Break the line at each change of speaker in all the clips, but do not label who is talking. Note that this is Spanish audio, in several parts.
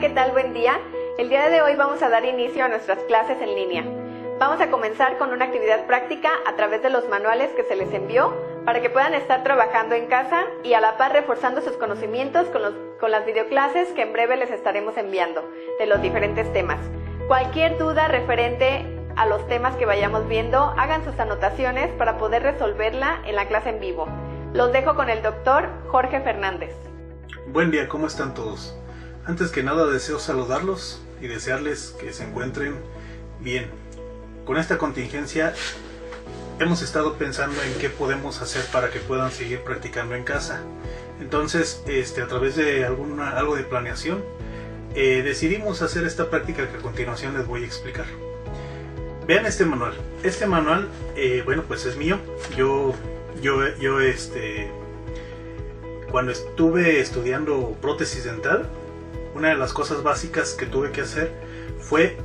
Hola, ¿qué tal? Buen día. El día de hoy vamos a dar inicio a nuestras clases en línea. Vamos a comenzar con una actividad práctica a través de los manuales que se les envió para que puedan estar trabajando en casa y a la par reforzando sus conocimientos con las videoclases que en breve les estaremos enviando de los diferentes temas. Cualquier duda referente a los temas que vayamos viendo, hagan sus anotaciones para poder resolverla en la clase en vivo. Los dejo con el doctor Jorge Fernández.
Buen día, ¿cómo están todos? Antes que nada deseo saludarlos y desearles que se encuentren bien. Con esta contingencia hemos estado pensando en qué podemos hacer para que puedan seguir practicando en casa. Entonces, a través de algo de planeación, decidimos hacer esta práctica que a continuación les voy a explicar. Vean este manual. Este manual, bueno, pues es mío. Yo cuando estuve estudiando prótesis dental, una de las cosas básicas que tuve que hacer fue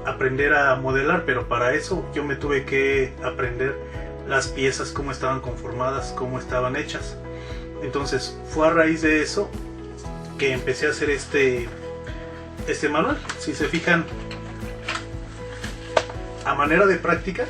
aprender a modelar, pero para eso yo me tuve que aprender las piezas, cómo estaban conformadas, cómo estaban hechas. Entonces fue a raíz de eso que empecé a hacer este manual. Si se fijan, a manera de práctica,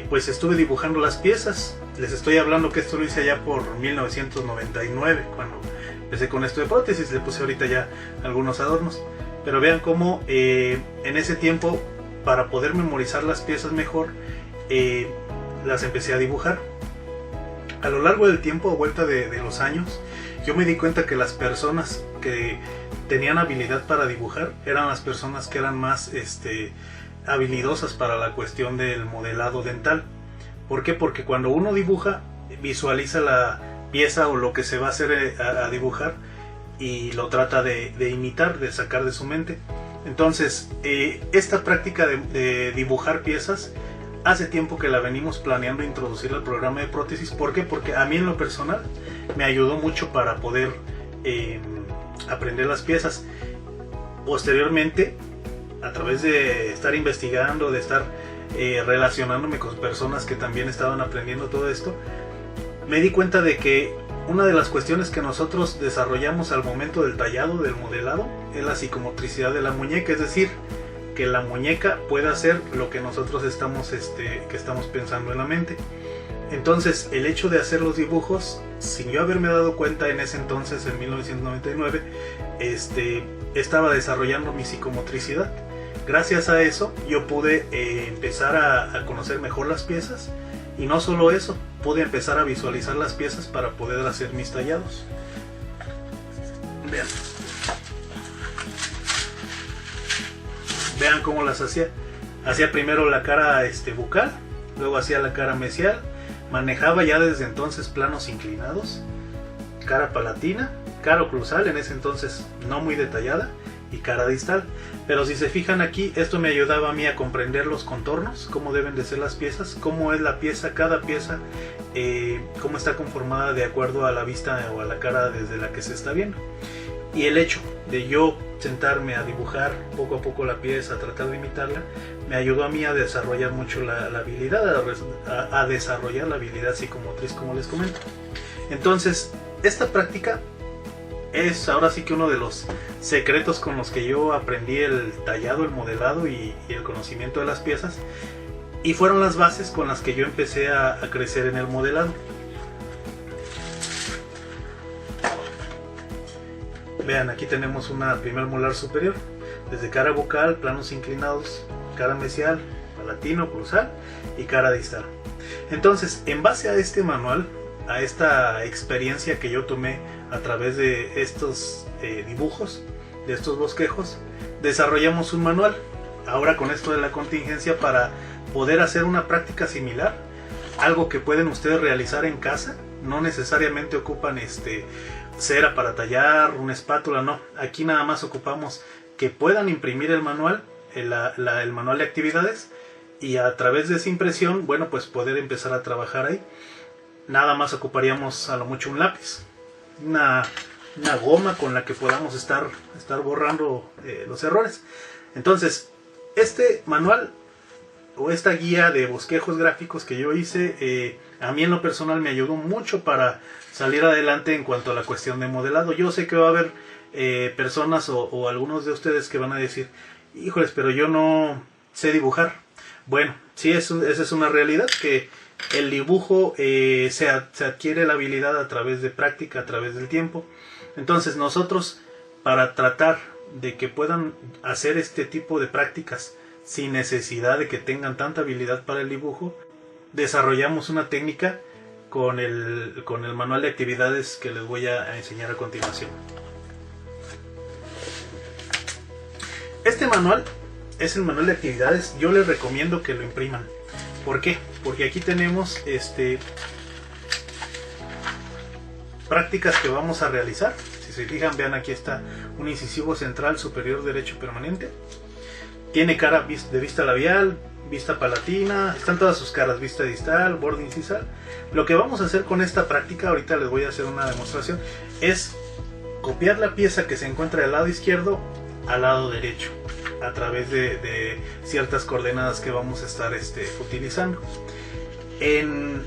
pues estuve dibujando las piezas. Les estoy hablando que esto lo hice allá por 1999, cuando empecé con esto de prótesis. Le puse ahorita ya algunos adornos, pero vean cómo en ese tiempo, para poder memorizar las piezas mejor, las empecé a dibujar. A lo largo del tiempo, a vuelta de los años, yo me di cuenta que las personas que tenían habilidad para dibujar eran las personas que eran más habilidosas para la cuestión del modelado dental. ¿Por qué? Porque cuando uno dibuja, visualiza la pieza o lo que se va a hacer a dibujar y lo trata de imitar, de sacar de su mente. Entonces, esta práctica de dibujar piezas, hace tiempo que la venimos planeando introducir al programa de prótesis. ¿Por qué? Porque a mí en lo personal me ayudó mucho para poder aprender las piezas. Posteriormente, a través de estar investigando, de estar relacionándome con personas que también estaban aprendiendo todo esto, me di cuenta de que una de las cuestiones que nosotros desarrollamos al momento del tallado, del modelado, es la psicomotricidad de la muñeca, es decir, que la muñeca pueda hacer lo que nosotros estamos pensando en la mente. Entonces, el hecho de hacer los dibujos, sin yo haberme dado cuenta en ese entonces, en 1999, estaba desarrollando mi psicomotricidad. Gracias a eso yo pude empezar a conocer mejor las piezas, y no solo eso, pude empezar a visualizar las piezas para poder hacer mis tallados. Vean cómo las hacía. Hacía primero la cara bucal, luego hacía la cara mesial, manejaba ya desde entonces planos inclinados, cara palatina, cara oclusal, en ese entonces no muy detallada, y cara distal. Pero si se fijan aquí, esto me ayudaba a mí a comprender los contornos, cómo deben de ser las piezas, cómo es la pieza, cada pieza, cómo está conformada de acuerdo a la vista o a la cara desde la que se está viendo. Y el hecho de yo sentarme a dibujar poco a poco la pieza, a tratar de imitarla, me ayudó a mí a desarrollar mucho la habilidad, a desarrollar la habilidad psicomotriz, como les comento. Entonces, esta práctica es ahora sí que uno de los secretos con los que yo aprendí el tallado, el modelado y el conocimiento de las piezas, y fueron las bases con las que yo empecé a crecer en el modelado. Vean, aquí tenemos una primer molar superior, desde cara bucal, planos inclinados, cara mesial, palatino, cruzal y cara distal. Entonces, en base a este manual, a esta experiencia que yo tomé a través de estos dibujos, de estos bosquejos, desarrollamos un manual. Ahora, con esto de la contingencia, para poder hacer una práctica similar, algo que pueden ustedes realizar en casa, no necesariamente ocupan cera para tallar, una espátula, no. Aquí nada más ocupamos que puedan imprimir el manual, el manual de actividades, y a través de esa impresión, bueno, pues poder empezar a trabajar ahí. Nada más ocuparíamos a lo mucho un lápiz, una goma con la que podamos estar borrando los errores. Entonces, este manual o esta guía de bosquejos gráficos que yo hice, a mí en lo personal me ayudó mucho para salir adelante en cuanto a la cuestión de modelado. Yo sé que va a haber personas o algunos de ustedes que van a decir, híjoles, pero yo no sé dibujar. Bueno, sí, esa es una realidad, que el dibujo se adquiere la habilidad a través de práctica, a través del tiempo. Entonces nosotros, para tratar de que puedan hacer este tipo de prácticas sin necesidad de que tengan tanta habilidad para el dibujo, desarrollamos una técnica con el manual de actividades que les voy a enseñar a continuación. Este manual es el manual de actividades. Yo les recomiendo que lo impriman. ¿Por qué? Porque aquí tenemos prácticas que vamos a realizar. Si se fijan, vean, aquí está un incisivo central superior derecho permanente. Tiene cara de vista labial, vista palatina, están todas sus caras, vista distal, borde incisal. Lo que vamos a hacer con esta práctica, ahorita les voy a hacer una demostración, es copiar la pieza que se encuentra del lado izquierdo al lado derecho, a través de ciertas coordenadas que vamos a estar utilizando. En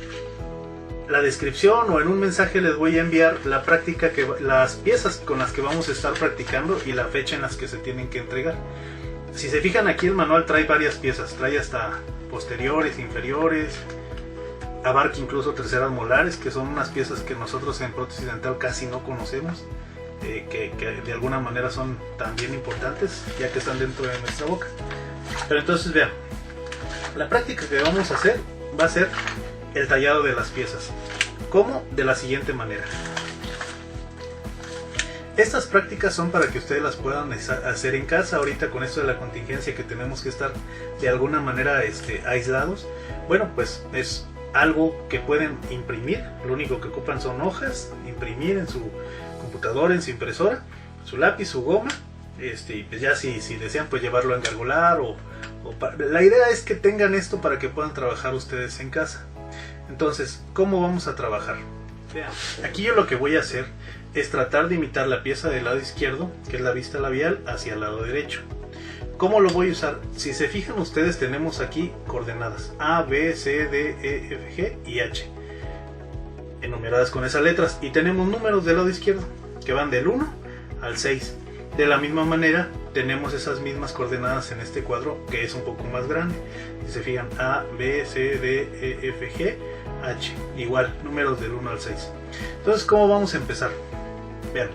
la descripción o en un mensaje les voy a enviar la práctica, las piezas con las que vamos a estar practicando y la fecha en las que se tienen que entregar. Si se fijan, aquí el manual trae varias piezas, trae hasta posteriores, inferiores, abarca incluso terceras molares, que son unas piezas que nosotros en prótesis dental casi no conocemos, que de alguna manera son también importantes, ya que están dentro de nuestra boca. Pero entonces vean, la práctica que vamos a hacer va a ser el tallado de las piezas. ¿Cómo? De la siguiente manera. Estas prácticas son para que ustedes las puedan hacer en casa. Ahorita, con esto de la contingencia, que tenemos que estar de alguna manera aislados, bueno, pues es algo que pueden imprimir. Lo único que ocupan son hojas, imprimir en su computadora, en su impresora, su lápiz, su goma, y pues ya si desean, pues llevarlo a engargolar la idea es que tengan esto para que puedan trabajar ustedes en casa. Entonces, ¿cómo vamos a trabajar? Vean, aquí yo lo que voy a hacer es tratar de imitar la pieza del lado izquierdo, que es la vista labial, hacia el lado derecho. ¿Cómo lo voy a usar? Si se fijan ustedes, tenemos aquí coordenadas A, B, C, D, E, F, G y H, enumeradas con esas letras, y tenemos números del lado izquierdo que van del 1 al 6. De la misma manera tenemos esas mismas coordenadas en este cuadro, que es un poco más grande. Si se fijan, A, B, C, D, E, F, G, H, igual, números del 1 al 6. Entonces, ¿cómo vamos a empezar? Vean,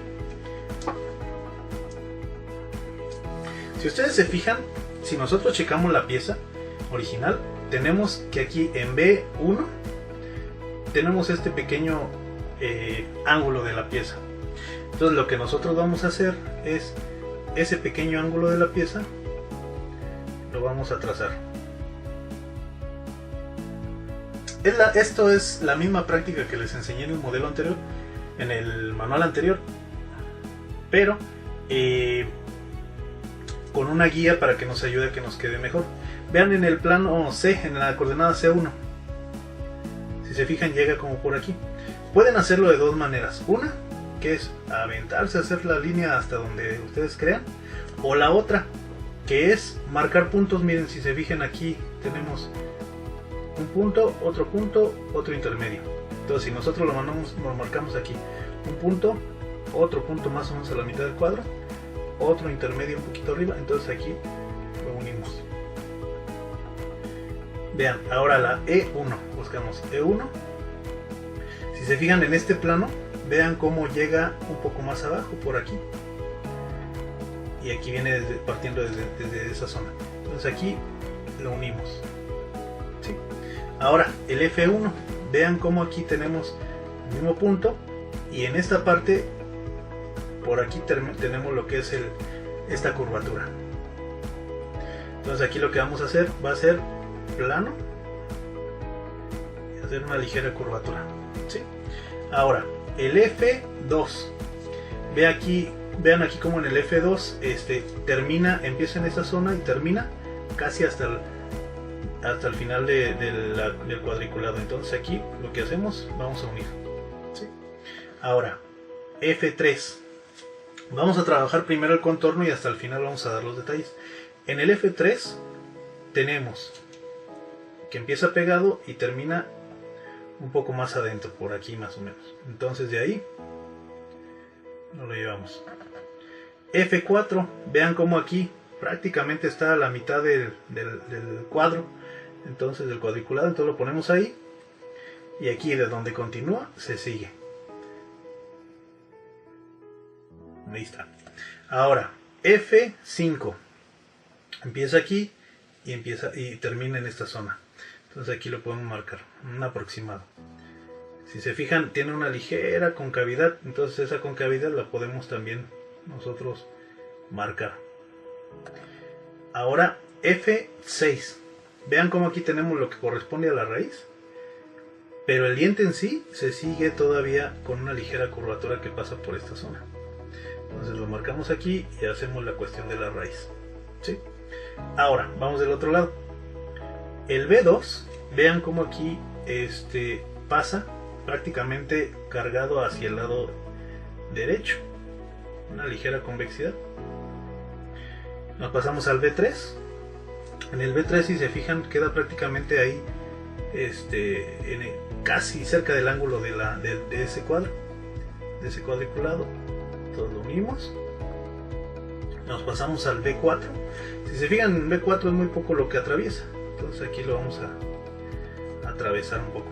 si ustedes se fijan, si nosotros checamos la pieza original, tenemos que aquí en B1 tenemos este pequeño ángulo de la pieza. Entonces, lo que nosotros vamos a hacer es ese pequeño ángulo de la pieza lo vamos a trazar. Esto es la misma práctica que les enseñé en el modelo anterior, en el manual anterior, pero con una guía para que nos ayude a que nos quede mejor. Vean, en el plano C, en la coordenada C1, si se fijan, llega como por aquí. Pueden hacerlo de dos maneras. Una, que es aventarse a hacer la línea hasta donde ustedes crean, o la otra, que es marcar puntos. Miren, si se fijan, aquí tenemos un punto, otro intermedio. Entonces, si nosotros lo marcamos aquí, un punto, otro punto más o menos a la mitad del cuadro, otro intermedio un poquito arriba, entonces aquí lo unimos. Vean, ahora la E1, buscamos E1. Si se fijan en este plano, vean cómo llega un poco más abajo, por aquí, y aquí viene partiendo desde esa zona. Entonces aquí lo unimos, ¿sí? Ahora el F1, vean cómo aquí tenemos el mismo punto, y en esta parte por aquí tenemos lo que es esta curvatura. Entonces aquí lo que vamos a hacer va a ser plano y hacer una ligera curvatura, ¿sí? Ahora el F2, vean aquí como en el F2 empieza en esta zona y termina casi hasta el final del cuadriculado. Entonces aquí lo que hacemos, vamos a unir, ¿sí? Ahora F3, vamos a trabajar primero el contorno y hasta el final vamos a dar los detalles. En el F3 tenemos que empieza pegado y termina un poco más adentro, por aquí más o menos. Entonces de ahí nos lo llevamos. F4, vean como aquí prácticamente está a la mitad del cuadro, entonces del cuadriculado, entonces lo ponemos ahí, y aquí de donde continúa se sigue. Ahí está. Ahora F5 empieza aquí y termina en esta zona, entonces aquí lo podemos marcar, un aproximado. Si se fijan, tiene una ligera concavidad, entonces esa concavidad la podemos también nosotros marcar. Ahora F6, vean como aquí tenemos lo que corresponde a la raíz, pero el diente en sí se sigue todavía con una ligera curvatura que pasa por esta zona. Entonces lo marcamos aquí y hacemos la cuestión de la raíz, ¿sí? Ahora vamos del otro lado. El B2, vean como aquí pasa prácticamente cargado hacia el lado derecho, una ligera convexidad. Nos pasamos al B3. En el B3, si se fijan, queda prácticamente ahí casi cerca del ángulo de ese cuadro, de ese cuadriculado. Entonces lo unimos. Nos pasamos al B4. Si se fijan, en B4 es muy poco lo que atraviesa, entonces aquí lo vamos a atravesar un poco.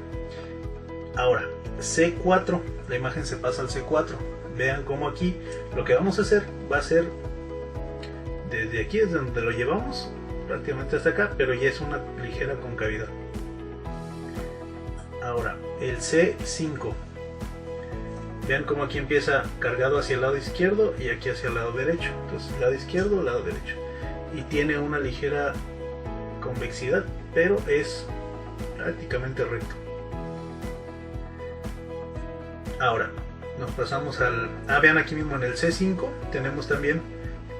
Ahora C4, la imagen se pasa al C4. Vean como aquí lo que vamos a hacer va a ser desde aquí, es donde lo llevamos prácticamente hasta acá, pero ya es una ligera concavidad. Ahora el C5, vean como aquí empieza cargado hacia el lado izquierdo y aquí hacia el lado derecho, entonces lado izquierdo, lado derecho, y tiene una ligera convexidad, pero es prácticamente recto. Ahora nos pasamos al... vean aquí mismo en el C5 tenemos también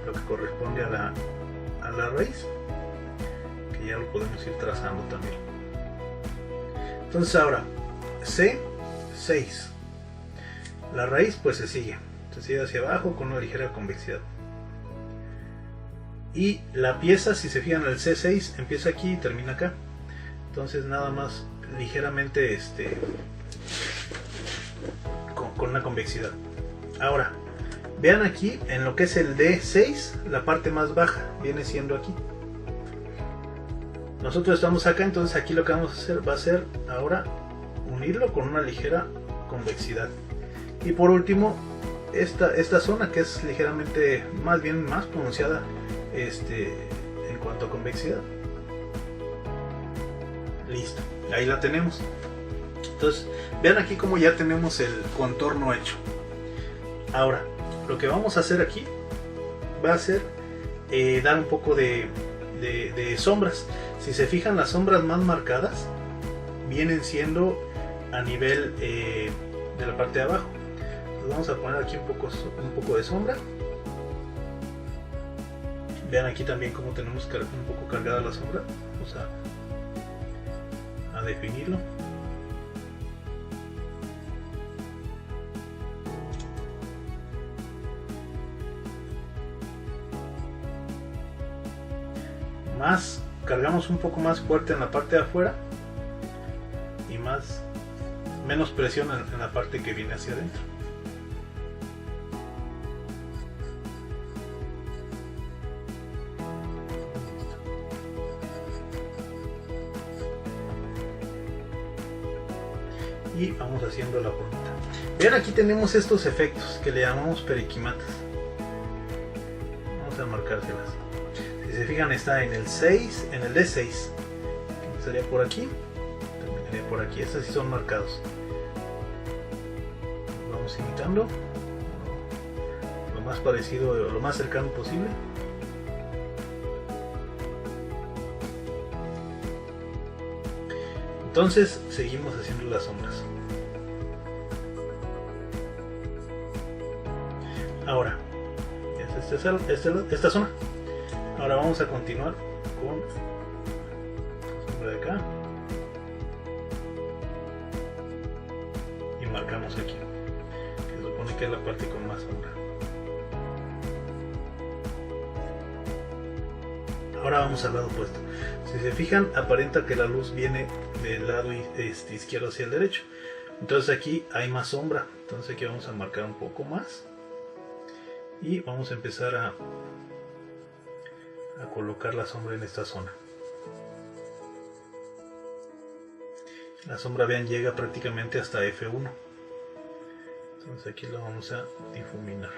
lo que corresponde a la raíz, que ya lo podemos ir trazando también. Entonces ahora C6, la raíz pues se sigue hacia abajo con una ligera convexidad, y la pieza, si se fijan, el C6 empieza aquí y termina acá, entonces nada más ligeramente con una convexidad. Ahora vean aquí en lo que es el D6, la parte más baja viene siendo aquí. Nosotros estamos acá, entonces aquí lo que vamos a hacer va a ser ahora unirlo con una ligera convexidad. Y por último esta zona, que es ligeramente más pronunciada en cuanto a convexidad. Listo, ahí la tenemos. Entonces vean aquí como ya tenemos el contorno hecho. Ahora lo que vamos a hacer aquí va a ser dar un poco de sombras. Si se fijan, las sombras más marcadas vienen siendo a nivel de la parte de abajo. Entonces vamos a poner aquí un poco de sombra. Vean aquí también como tenemos un poco cargada la sombra. Vamos a definirlo. Cargamos un poco más fuerte en la parte de afuera y menos presión en la parte que viene hacia adentro. Y vamos haciendo la formita. Vean, aquí tenemos estos efectos que le llamamos periquimatas. Vamos a marcárselas. Si se fijan, está en el 6, en el D6, empezaría por aquí, terminaría por aquí. Estos sí son marcados. Vamos imitando lo más parecido, lo más cercano posible. Entonces seguimos haciendo las sombras. Ahora, esta zona. Ahora vamos a continuar con la sombra de acá y marcamos aquí, que se supone que es la parte con más sombra. Ahora vamos al lado opuesto. Si se fijan, aparenta que la luz viene del lado izquierdo hacia el derecho, entonces aquí hay más sombra, entonces aquí vamos a marcar un poco más y vamos a empezar a colocar la sombra en esta zona. La sombra, vean, llega prácticamente hasta F1. Entonces aquí lo vamos a difuminar.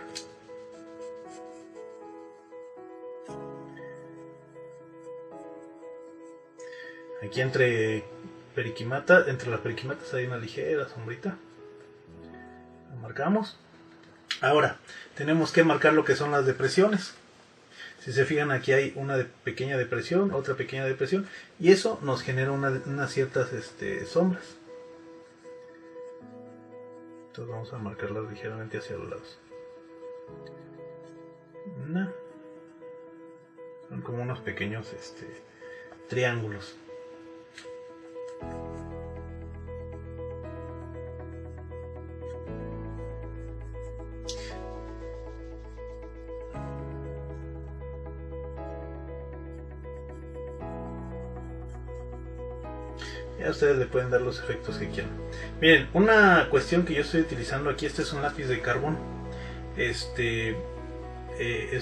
Aquí entre las periquimatas hay una ligera sombrita. La marcamos. Ahora tenemos que marcar lo que son las depresiones. Si se fijan, aquí hay una pequeña depresión, otra pequeña depresión, y eso nos genera unas ciertas sombras. Entonces vamos a marcarlas ligeramente hacia los lados. Son como unos pequeños triángulos. Ya ustedes le pueden dar los efectos que quieran. Miren, una cuestión que yo estoy utilizando aquí, este es un lápiz de carbón. Es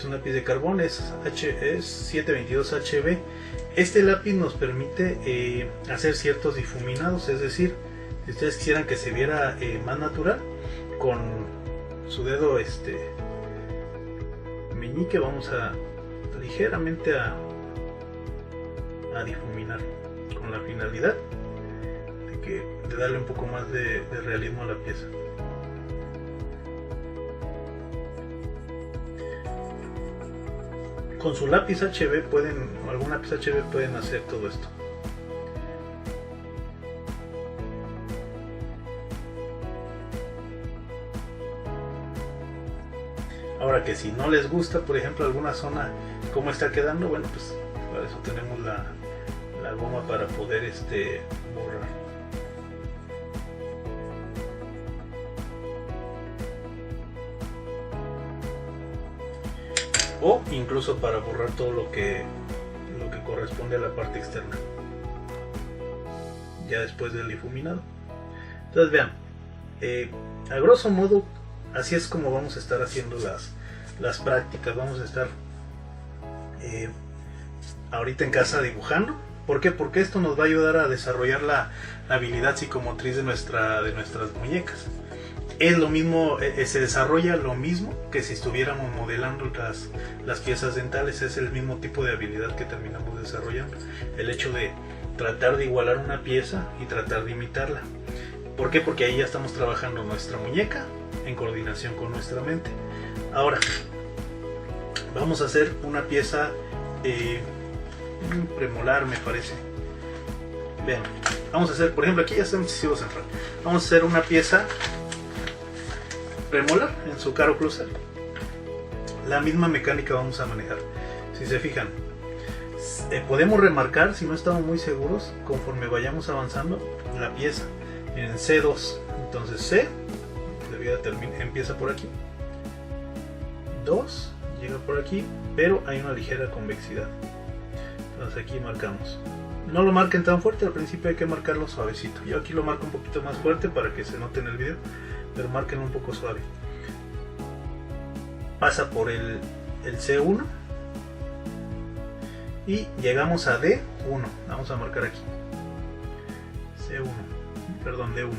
un lápiz de carbón, es 722 HB. Este lápiz nos permite hacer ciertos difuminados, es decir, si ustedes quisieran que se viera más natural, con su dedo meñique vamos a ligeramente a difuminar, con la finalidad de darle un poco más de realismo a la pieza. Con su lápiz HB o algún lápiz HB pueden hacer todo esto. Ahora que si no les gusta, por ejemplo, alguna zona cómo está quedando, bueno, pues para eso tenemos la goma para poder borrar. O incluso para borrar todo lo que corresponde a la parte externa, ya después del difuminado. Entonces vean, a grosso modo así es como vamos a estar haciendo las prácticas. Vamos a estar ahorita en casa dibujando. ¿Por qué? Porque esto nos va a ayudar a desarrollar la habilidad psicomotriz de nuestras muñecas. Es lo mismo, se desarrolla lo mismo que si estuviéramos modelando las piezas dentales. Es el mismo tipo de habilidad que terminamos desarrollando. El hecho de tratar de igualar una pieza y tratar de imitarla. ¿Por qué? Porque ahí ya estamos trabajando nuestra muñeca en coordinación con nuestra mente. Ahora, vamos a hacer una pieza premolar, me parece. Vean, vamos a hacer, por ejemplo, aquí ya está el incisivo central. Vamos a hacer una pieza premolar en su caro oclusal. La misma mecánica vamos a manejar. Si se fijan, podemos remarcar, si no estamos muy seguros, conforme vayamos avanzando la pieza. Miren, C2, entonces C empieza por aquí, 2 llega por aquí, pero hay una ligera convexidad. Entonces aquí marcamos. No lo marquen tan fuerte, al principio hay que marcarlo suavecito. Yo aquí lo marco un poquito más fuerte para que se note en el video, pero marquen un poco suave. Pasa por el C1 y llegamos a D1. Vamos a marcar aquí C1, perdón, D1.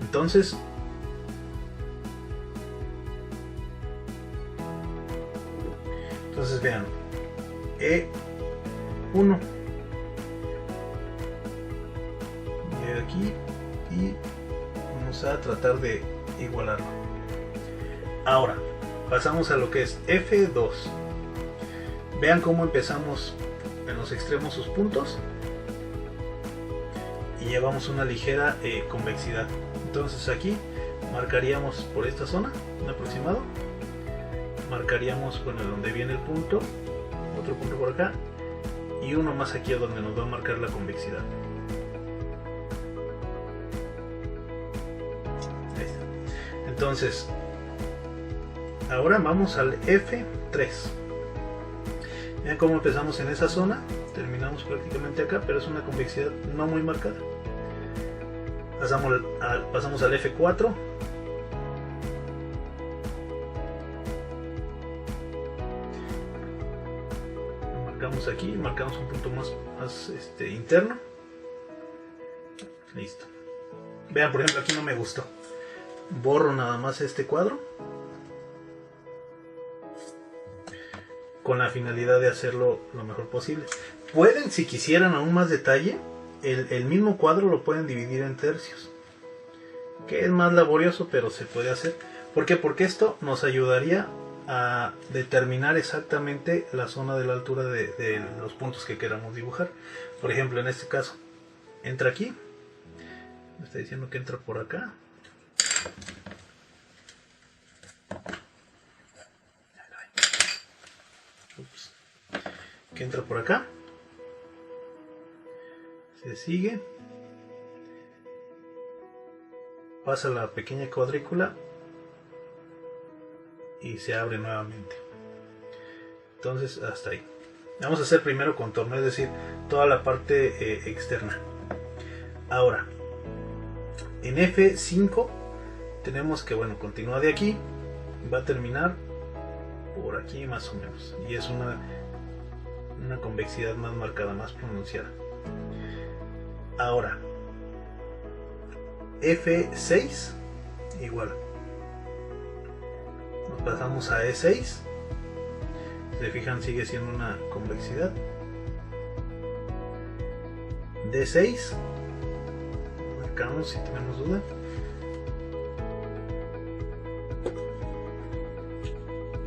Entonces vean, E1 llega aquí y vamos a tratar de igualarlo. Ahora pasamos a lo que es F2. Vean cómo empezamos en los extremos sus puntos y llevamos una ligera convexidad. Entonces aquí marcaríamos por esta zona un aproximado, marcaríamos, bueno, donde viene el punto, otro punto por acá y uno más aquí a donde nos va a marcar la convexidad. Ahí está. Entonces ahora vamos al F3. Vean cómo empezamos en esa zona, terminamos prácticamente acá, pero es una convexidad no muy marcada. Pasamos al F4. venimos aquí, marcamos un punto más interno. Listo. Vean, por ejemplo, aquí no me gustó. Borro nada más este cuadro con la finalidad de hacerlo lo mejor posible. Pueden, si quisieran aún más detalle, el mismo cuadro lo pueden dividir en tercios, que es más laborioso, pero se puede hacer. ¿Por qué? Porque esto nos ayudaría a determinar exactamente la zona de la altura de los puntos que queramos dibujar. Por ejemplo, en este caso, entra aquí, me está diciendo que entra por acá. Ups. Que entra por acá, se sigue, pasa la pequeña cuadrícula y se abre nuevamente. Entonces hasta ahí. Vamos a hacer primero contorno, es decir, toda la parte externa. Ahora, en F5 tenemos que, bueno, continúa de aquí, va a terminar por aquí más o menos, y es una convexidad más marcada, más pronunciada. Ahora, F6 igual, nos pasamos a E6, si se fijan sigue siendo una convexidad. D6, marcamos si tenemos duda.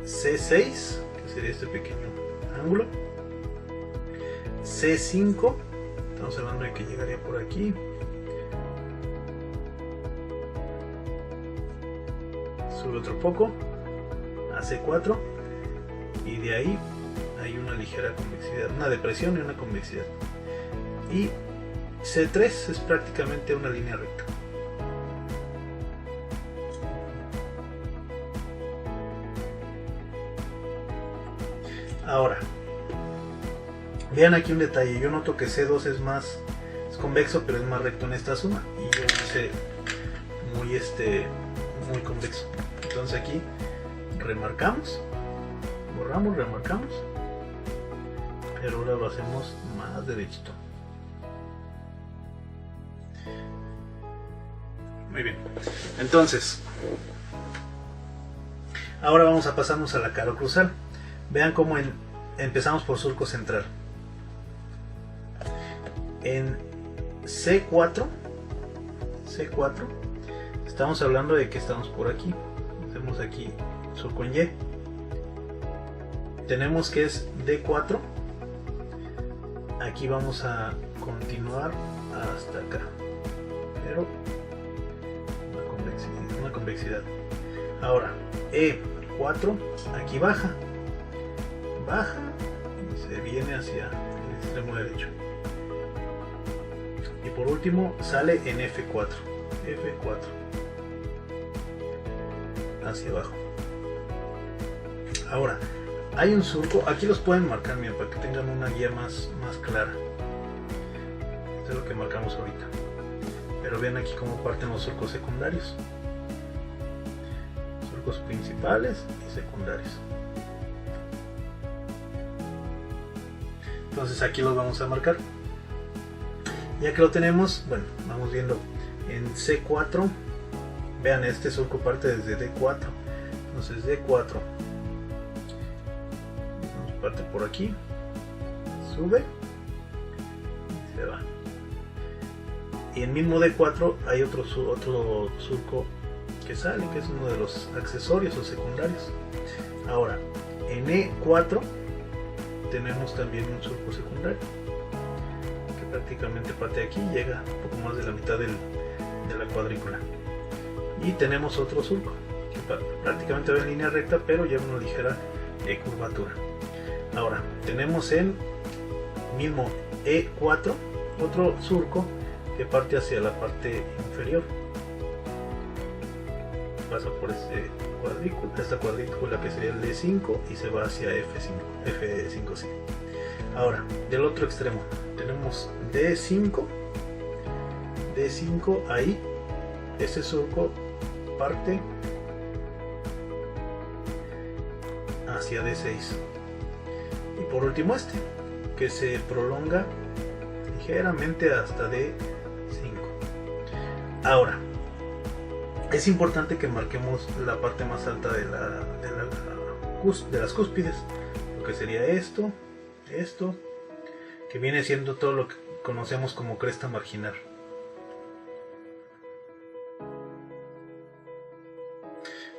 C6, que sería este pequeño ángulo. C5, estamos hablando de que llegaría por aquí. Sube otro poco a C4 y de ahí hay una ligera convexidad, una depresión y una convexidad. Y C3 es prácticamente una línea recta. Ahora, vean aquí un detalle. Yo noto que C2 es convexo, pero es más recto en esta zona. Y yo hice muy convexo. Entonces aquí remarcamos, borramos, remarcamos, pero ahora lo hacemos más derechito. Muy bien. Entonces, ahora vamos a pasarnos a la cara cruzal. Vean cómo empezamos por surco central. En C4 estamos hablando de que estamos por aquí. Hacemos aquí surco en Y. Tenemos que es D4. Aquí vamos a continuar hasta acá, pero una convexidad. Ahora E4, aquí baja y se viene hacia el extremo derecho. Y por último sale en F4 hacia abajo. Ahora, hay un surco, aquí los pueden marcar, miren, para que tengan una guía más clara. Esto es lo que marcamos ahorita. Pero vean aquí cómo parten los surcos secundarios. Surcos principales y secundarios. Entonces aquí los vamos a marcar. Ya que lo tenemos, bueno, vamos viendo en C4. Vean, este surco parte desde D4. Entonces D4 parte por aquí, sube y se va. Y en mismo D4 hay otro surco que sale, que es uno de los accesorios o secundarios. Ahora, en E4 tenemos también un surco secundario que prácticamente parte de aquí, llega un poco más de la mitad de la cuadrícula. Y tenemos otro surco que prácticamente va en línea recta, pero lleva una ligera curvatura. Ahora, tenemos en mismo E4 otro surco que parte hacia la parte inferior. Pasa por esta cuadrícula que sería el D5 y se va hacia F5, sí. Ahora, del otro extremo tenemos D5, ahí, ese surco parte hacia D6. Y por último que se prolonga ligeramente hasta D5. Ahora, es importante que marquemos la parte más alta de las cúspides, lo que sería esto, que viene siendo todo lo que conocemos como cresta marginal.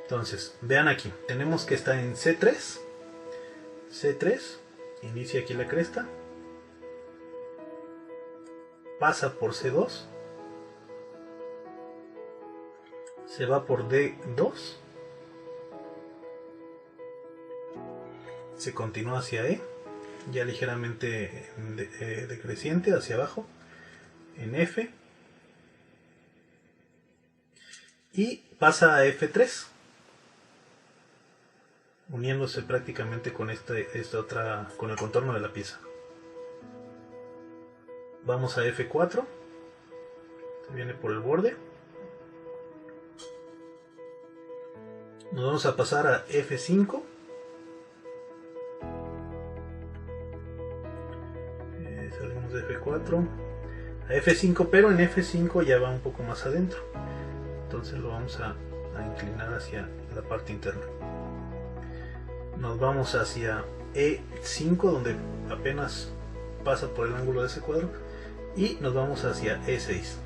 Entonces, vean aquí, tenemos que estar en C3, inicia aquí la cresta, pasa por C2, se va por D2, se continúa hacia E, ya ligeramente decreciente hacia abajo, en F, y pasa a F3, uniéndose prácticamente con con el contorno de la pieza. Vamos a F4, se viene por el borde. Nos vamos a pasar a F5. Salimos de F4 a F5, pero en F5 ya va un poco más adentro. Entonces lo vamos a inclinar hacia la parte interna. Nos vamos hacia E5, donde apenas pasa por el ángulo de ese cuadro, y nos vamos hacia E6.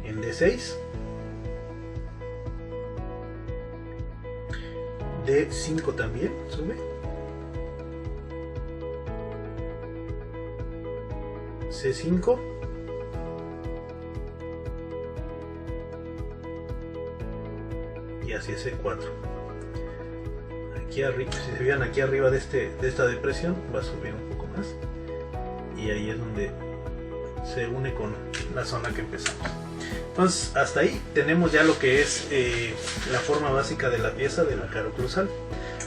En D6, D5 también sube, C5, y hacia C4. Aquí arriba, si se fijan aquí arriba de esta depresión, va a subir un poco más, y ahí es donde se une con la zona que empezamos. Entonces, hasta ahí tenemos ya lo que es la forma básica de la pieza de la carocruzal.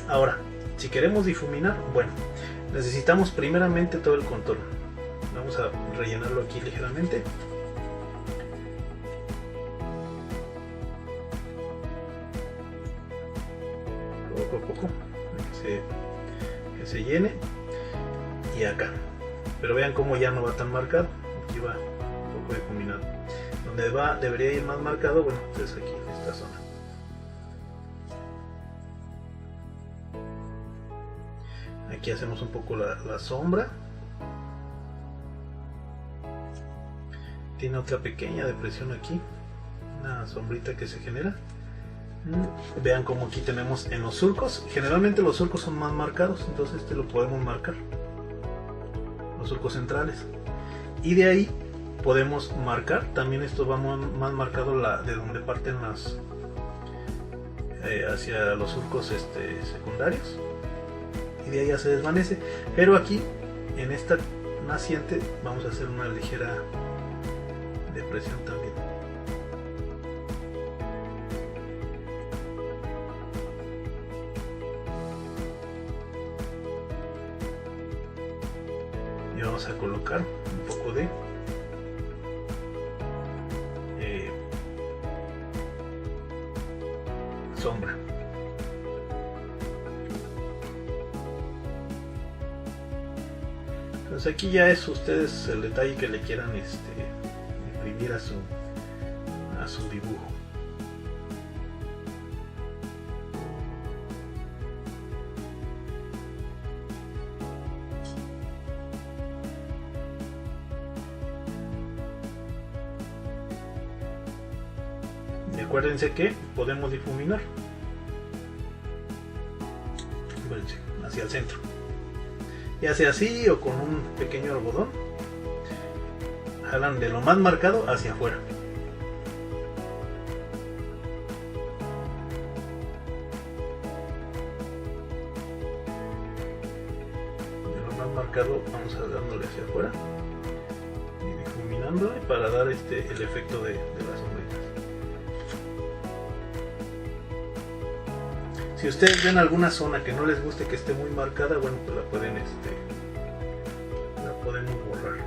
Ahora, si queremos difuminar, bueno, necesitamos primeramente todo el contorno. Vamos a rellenarlo aquí ligeramente. Poco a poco, que se llene. Y acá. Pero vean cómo ya no va tan marcado. Aquí va un poco difuminado. Donde debería ir más marcado, bueno, pues aquí en esta zona. Aquí hacemos un poco la sombra. Tiene otra pequeña depresión aquí, una sombrita que se genera. Vean como aquí tenemos en los surcos, generalmente los surcos son más marcados, entonces este lo podemos marcar, los surcos centrales, y de ahí podemos marcar, también esto va más marcado de donde parten las hacia los surcos secundarios, y de ahí ya se desvanece, pero aquí en esta naciente vamos a hacer una ligera depresión también. Y vamos a colocar un poco de sombra. Entonces aquí ya es ustedes el detalle que le quieran imprimir a su dibujo. Y acuérdense que podemos difuminar hacia el centro, ya sea así o con un pequeño algodón. Jalan de lo más marcado hacia afuera. De lo más marcado vamos a dándole hacia afuera y difuminándole para dar el efecto de las sombritas. Si ustedes ven alguna zona que no les guste que esté muy marcada, bueno, pues la podemos borrar.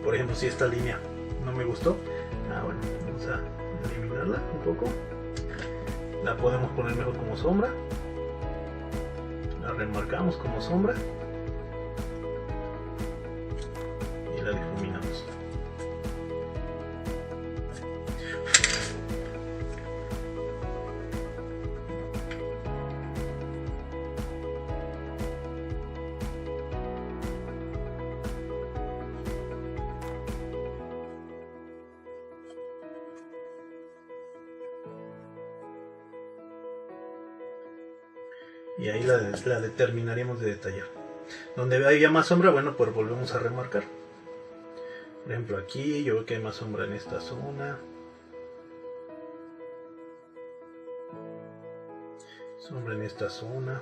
Por ejemplo, si esta línea no me gustó, bueno, vamos a eliminarla un poco La podemos poner mejor como sombra. La remarcamos como sombra. Y la difuminamos. Y ahí la determinaremos de detallar. Donde haya más sombra, bueno, pues volvemos a remarcar. Por ejemplo, aquí yo veo que hay más sombra en esta zona. Sombra en esta zona.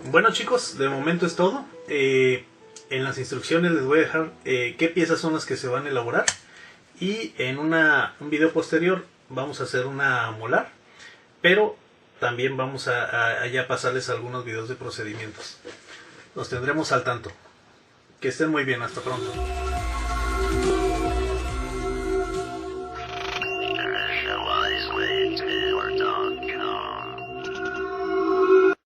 Bueno, chicos, de momento es todo. En las instrucciones les voy a dejar qué piezas son las que se van a elaborar. Y en un video posterior vamos a hacer una molar, pero también vamos a ya pasarles algunos videos de procedimientos. Los tendremos al tanto. Que estén muy bien, hasta pronto.